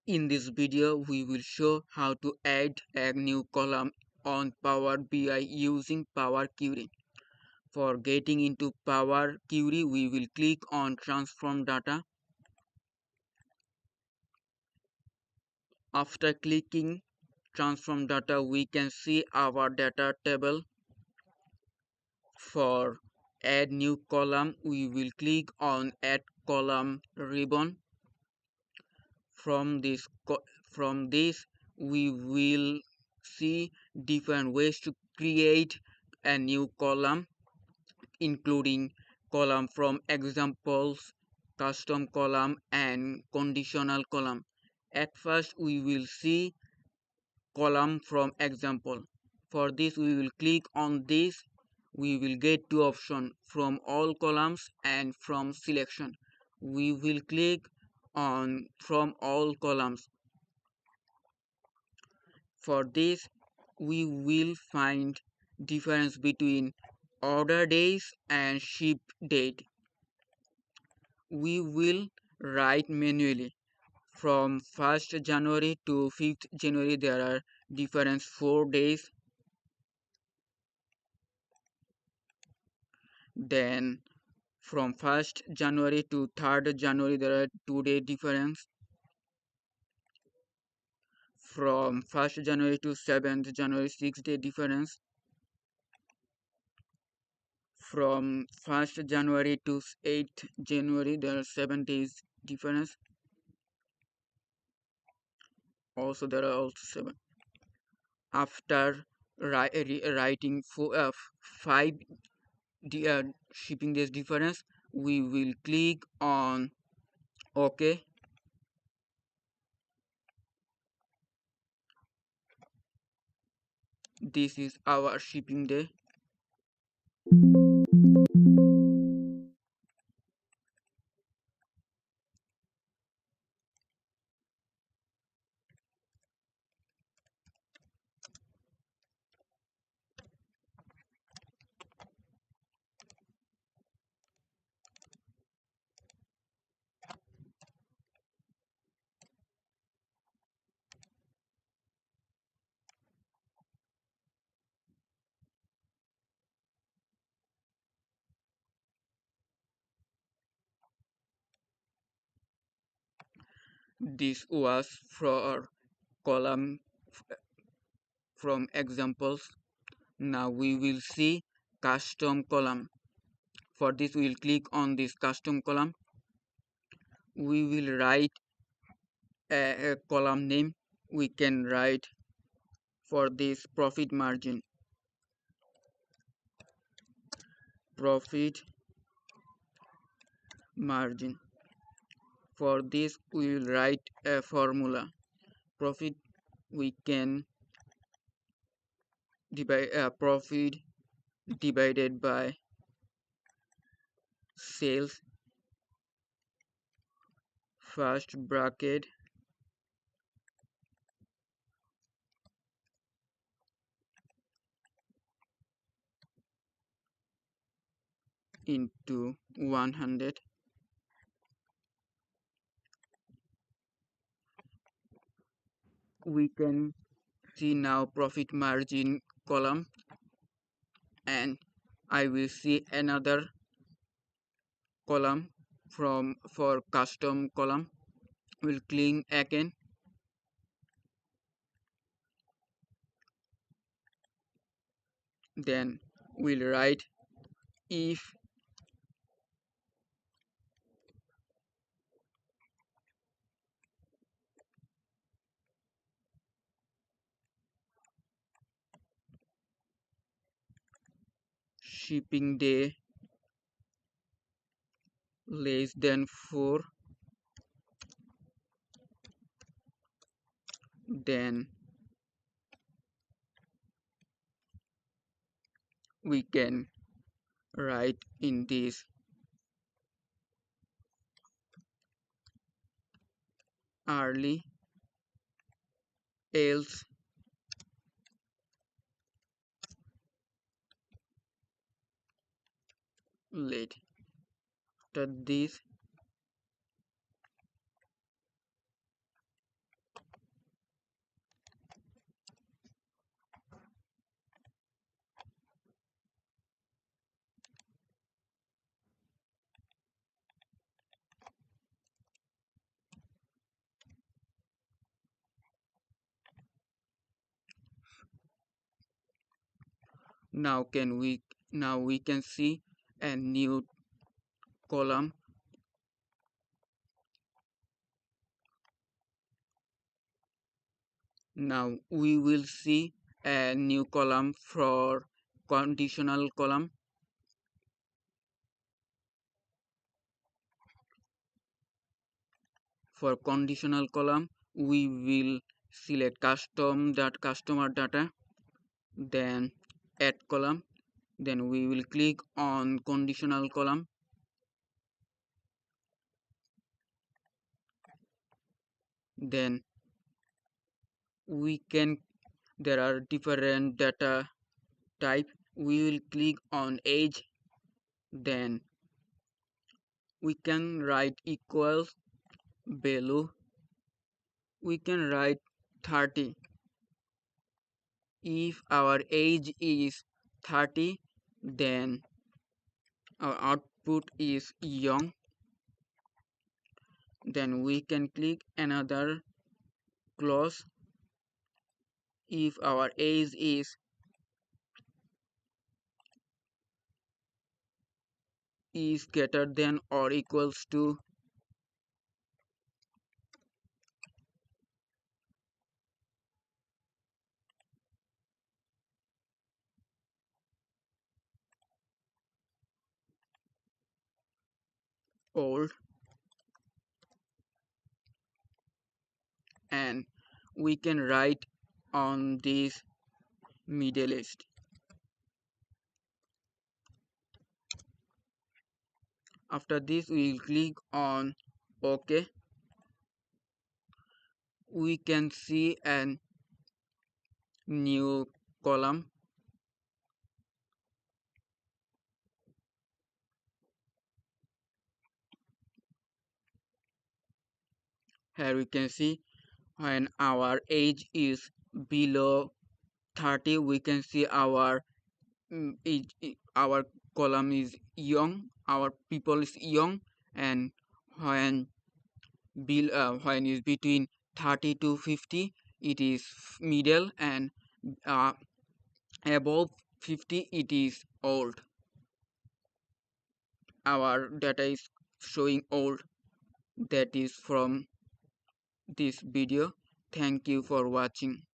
In this video, we will show how to add a new column on Power BI using Power Query. For getting into Power Query, we will click on Transform Data. After clicking Transform Data, we can see our data table. For Add New Column, we will click on Add Column ribbon. From this we will see different ways to create a new column, including column from examples, custom column, and conditional column. At first we will see column from example. For this we will click on this. We will get two options, from all columns and from selection. We will click on from all columns. For this we will find difference between order days and ship date. We will write manually. From 1st January to 5th January there are difference 4 days. Then from 1st January to 3rd January there are 2-day difference. From 1st January to 7th January 6-day difference. From 1st January to 8th January there are 7 days difference. Also there are also 7. After writing 5 shipping days difference, we will click on OK. This is our shipping day. This was for column from examples. Now we will see custom column. For this we will click on this custom column. We will write a column name. We can write for this profit margin. Profit margin. For this we will write a formula. Profit we can divide profit divided by sales, first bracket, into 100. We can see now profit margin column, and I will see another column for custom column. We'll click again. Then we'll write if shipping day less than 4, then we can write in this early, else late. After this now can we now we can see a new column. Now we will see a new column for conditional column. For conditional column, we will select customer data, then add column, then we will click on conditional column, then we can there are different data type. We will click on age, then we can write equals below, we can write 30. If our age is 30, then our output is young. Then we can click another clause. If our age is greater than or equals to old, and we can write on this middle list. After this we will click on OK. We can see a new column. Here we can see when our age is below 30, we can see our our column is young, our people is young, and when when is between 30 to 50, it is middle, and uh, above 50 it is old. Our data is showing old. That is from this video. Thank you for watching.